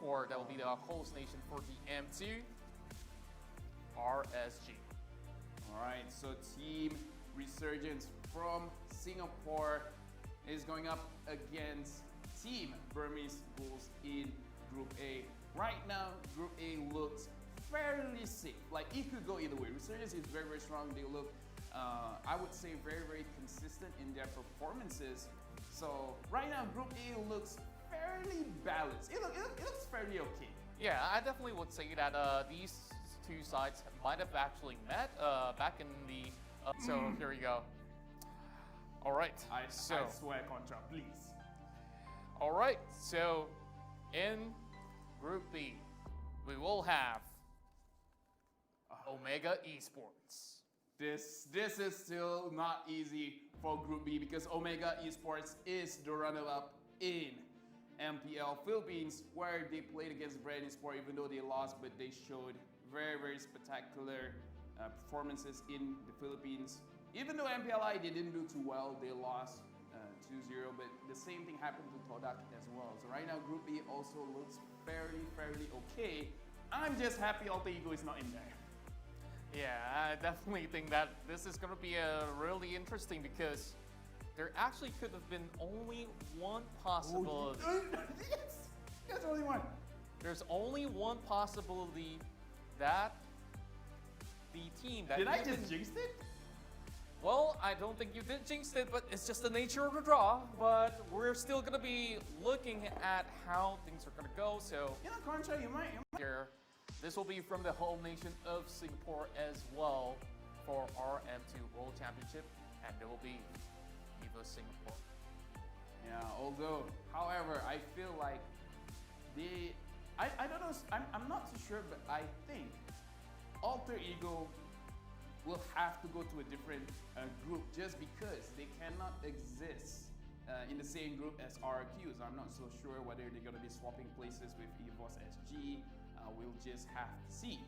Or that will be the host nation for the M2, RSG. All right, so Team Resurgence from Singapore is going up against Team Burmese Bulls in Group A. Right now, Group A looks fairly safe. Like, it could go either way. Resurgence is very, very strong. They look, I would say, very, very consistent in their performances. So right now, Group A looks fairly balanced. It looks fairly okay. Yeah, I definitely would say that these two sides might have actually met back in the. So here we go. All right. I swear, Contra, please. All right. So in Group B, we will have Omega Esports. This is still not easy for Group B because Omega Esports is the runner-up in MPL Philippines, where they played against Brand Sport. Even though they lost, but they showed very, very spectacular performances in the Philippines. Even though MPLI, they didn't do too well, they lost 2-0, but the same thing happened to Todak as well. So right now, Group B also looks fairly okay. I'm just happy Alter Ego is not in there. Yeah, I definitely think that this is going to be really interesting because there actually could have been only one possibility. Yes! There's only one. There's only one possibility that the team that... Did I just jinx it? Well, I don't think you did jinx it, but it's just the nature of the draw. But we're still going to be looking at how things are going to go, so... You know, Contra, you might... Here, this will be from the home nation of Singapore as well for our M2 World Championship, and it will be EVA Singapore. Yeah, although, however, I feel like I don't know, I'm not too sure, but I think Alter Ego will have to go to a different group just because they cannot exist in the same group as RQs. I'm not so sure whether they're going to be swapping places with EVOS SG. We'll just have to see.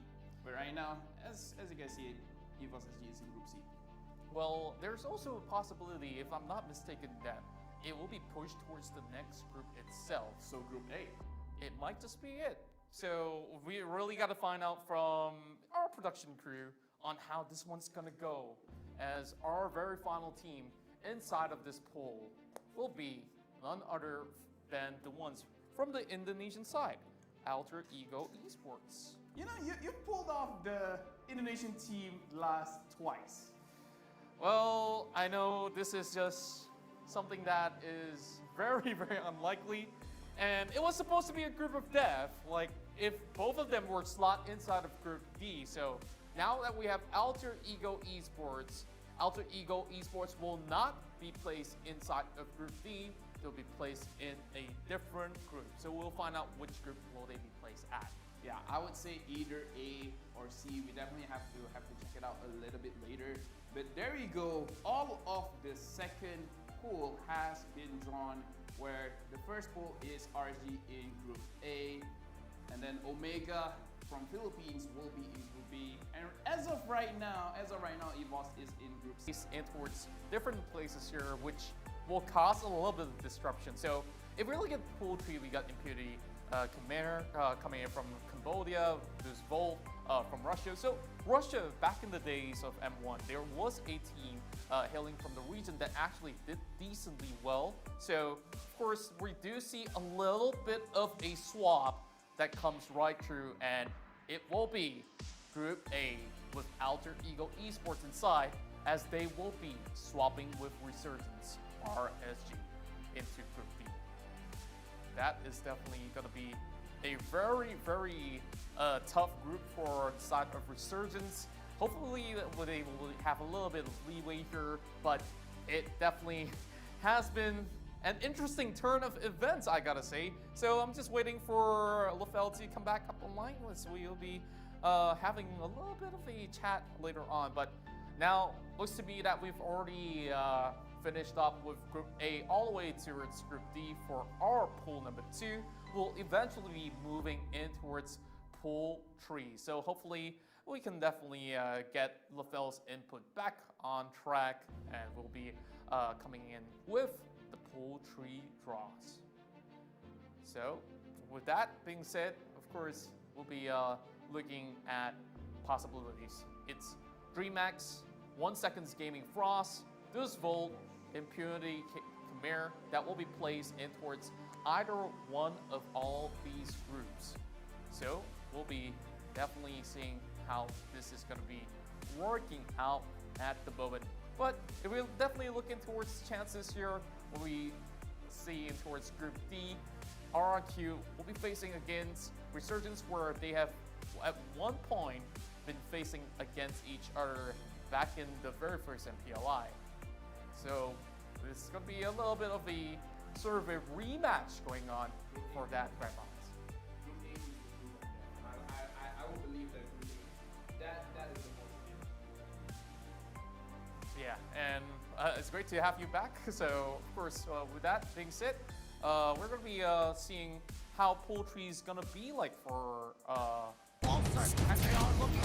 But right now, as you guys see it, EVOS SG is in Group C. Well, there's also a possibility, if I'm not mistaken, that it will be pushed towards the next group itself. So Group A. It might just be it. So we really got to find out from our production crew on how this one's going to go, as our very final team inside of this poll will be none other than the ones from the Indonesian side, Alter Ego Esports. You know, you pulled off the Indonesian team last twice. Well, I know this is just something that is very, very unlikely. And it was supposed to be a group of death, like if both of them were slot inside of Group D. So now that we have Alter Ego Esports, Alter Ego Esports will not be placed inside of Group D. They'll be placed in a different group. So we'll find out which group will they be placed at. Yeah, I would say either A or C. We definitely have to check it out a little bit later. But there you go. All of the second pool has been drawn, where the first pool is RSG in Group A, and then Omega from Philippines will be in Group B. And as of right now, EVOS is in Group C. And towards different places here, which will cause a little bit of disruption. So if we look at pool 3, we got Impunity Khmer coming in from Cambodia, there's Volt from Russia. So Russia, back in the days of M1, there was a team hailing from the region that actually did decently well. So of course, we do see a little bit of a swap that comes right through, and it will be Group A with Alter Ego Esports inside, as they will be swapping with Resurgence RSG into Group B. That is definitely going to be a very, very tough group for the side of Resurgence. Hopefully they will have a little bit of leeway here, but it definitely has been an interesting turn of events, I gotta say. So I'm just waiting for LaFell to come back up online, so we'll be having a little bit of a chat later on. But now, looks to me that we've already finished up with Group A all the way towards Group D for our pool number 2. We'll eventually be moving in towards pool 3. So hopefully we can definitely get LaFell's input back on track, and we'll be coming in with the pool 3 draws. So with that being said, of course, we'll be looking at possibilities. It's DreamHack, 1 Seconds Gaming Frost, Deuce Volt, Impunity Khmer that will be placed in towards either one of all these groups. So we'll be definitely seeing how this is going to be working out at the moment. But if we're definitely looking towards chances here, when we see in towards Group D, RRQ will be facing against Resurgence, where they have at one point been facing against each other back in the very first MPLI. So this is going to be a little bit of a sort of a rematch going on for that grand finals. Group A is the group of death. I would believe that Group A, that is the most. Yeah, and it's great to have you back. So, of course, with that being said, we're going to be seeing how poultry is going to be like for. Walters, and they are looking